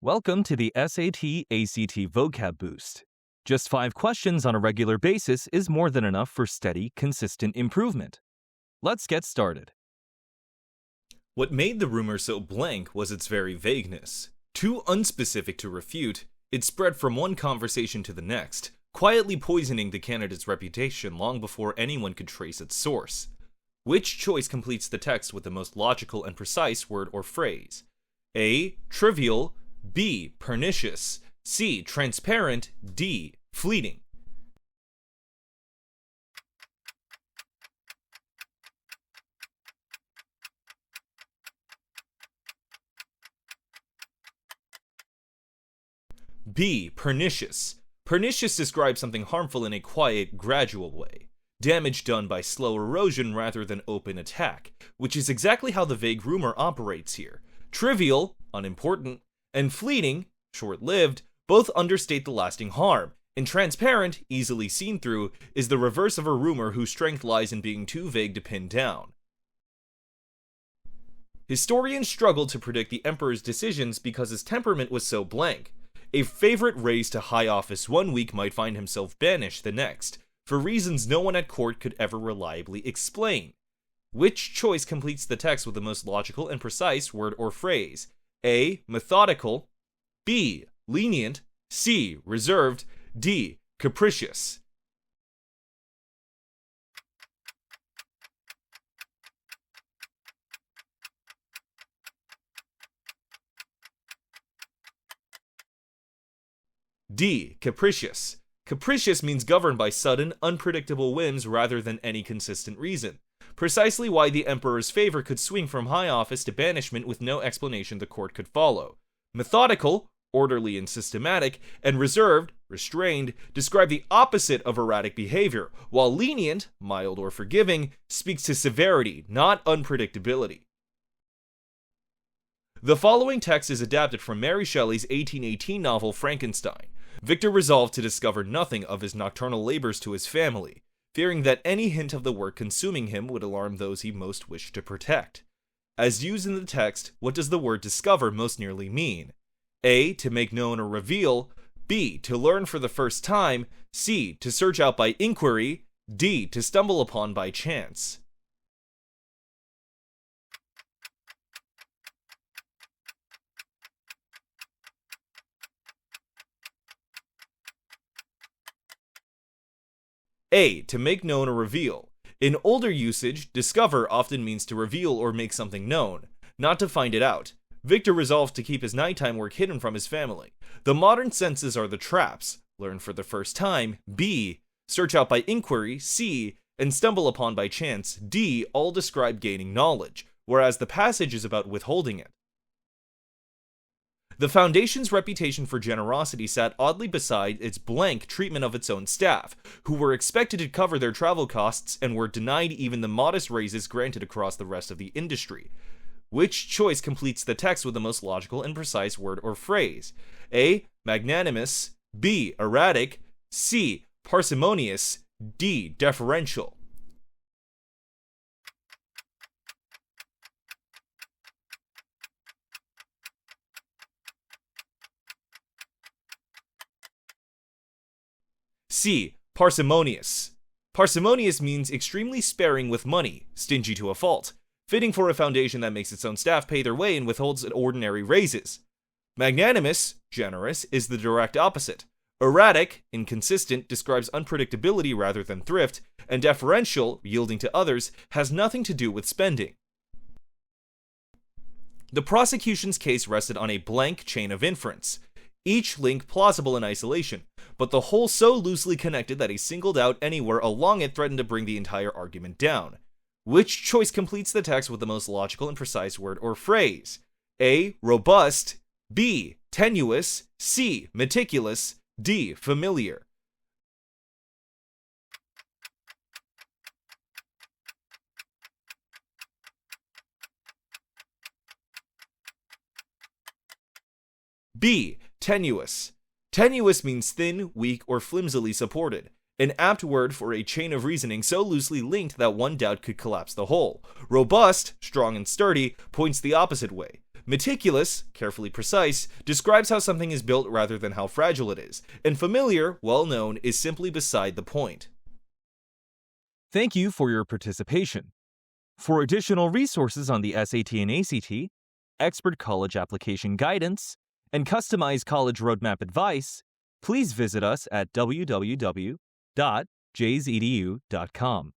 Welcome to the SAT ACT Vocab Boost. Just 5 questions on a regular basis is more than enough for steady, consistent improvement. Let's get started. What made the rumor so blank was its very vagueness. Too unspecific to refute, it spread from one conversation to the next, quietly poisoning the candidate's reputation long before anyone could trace its source. Which choice completes the text with the most logical and precise word or phrase? A. Trivial. B. Pernicious. C. Transparent. D. Fleeting. B. Pernicious. Pernicious describes something harmful in a quiet, gradual way. Damage done by slow erosion rather than open attack, which is exactly how the vague rumor operates here. Trivial, unimportant, and fleeting, short-lived, both understate the lasting harm, and transparent, easily seen through, is the reverse of a rumor whose strength lies in being too vague to pin down. Historians struggled to predict the emperor's decisions because his temperament was so blank. A favorite raised to high office one week might find himself banished the next, for reasons no one at court could ever reliably explain. Which choice completes the text with the most logical and precise word or phrase? A. Methodical. B. Lenient. C. Reserved. D. Capricious. D. Capricious. Capricious means governed by sudden, unpredictable whims rather than any consistent reason. Precisely why the emperor's favor could swing from high office to banishment with no explanation the court could follow. Methodical, orderly and systematic, and reserved, restrained, describe the opposite of erratic behavior, while lenient, mild or forgiving, speaks to severity, not unpredictability. The following text is adapted from Mary Shelley's 1818 novel Frankenstein. Victor resolved to discover nothing of his nocturnal labors to his family, fearing that any hint of the work consuming him would alarm those he most wished to protect. As used in the text, what does the word discover most nearly mean? A. To make known or reveal. B. To learn for the first time. C. To search out by inquiry. D. To stumble upon by chance. A. To make known or reveal. In older usage, discover often means to reveal or make something known, not to find it out. Victor resolves to keep his nighttime work hidden from his family. The modern senses are the traps. Learn for the first time. B. Search out by inquiry. C. And stumble upon by chance. D. All describe gaining knowledge, whereas the passage is about withholding it. The Foundation's reputation for generosity sat oddly beside its blank treatment of its own staff, who were expected to cover their travel costs and were denied even the modest raises granted across the rest of the industry. Which choice completes the text with the most logical and precise word or phrase? A. Magnanimous. B. Erratic. C. Parsimonious. D. Deferential. C. Parsimonious. Parsimonious means extremely sparing with money, stingy to a fault, fitting for a foundation that makes its own staff pay their way and withholds ordinary raises. Magnanimous, generous, is the direct opposite. Erratic, inconsistent, describes unpredictability rather than thrift, and deferential, yielding to others, has nothing to do with spending. The prosecution's case rested on a blank chain of inference, each link plausible in isolation, but the whole so loosely connected that a single doubt anywhere along it threatened to bring the entire argument down. Which choice completes the text with the most logical and precise word or phrase? A. Robust. B. Tenuous. C. Meticulous. D. Familiar. B. Tenuous. Tenuous means thin, weak, or flimsily supported. An apt word for a chain of reasoning so loosely linked that one doubt could collapse the whole. Robust, strong and sturdy, points the opposite way. Meticulous, carefully precise, describes how something is built rather than how fragile it is, and familiar, well known, is simply beside the point. Thank you for your participation. For additional resources on the SAT and ACT, expert college application guidance, and customized college roadmap advice, please visit us at www.jsedu.com.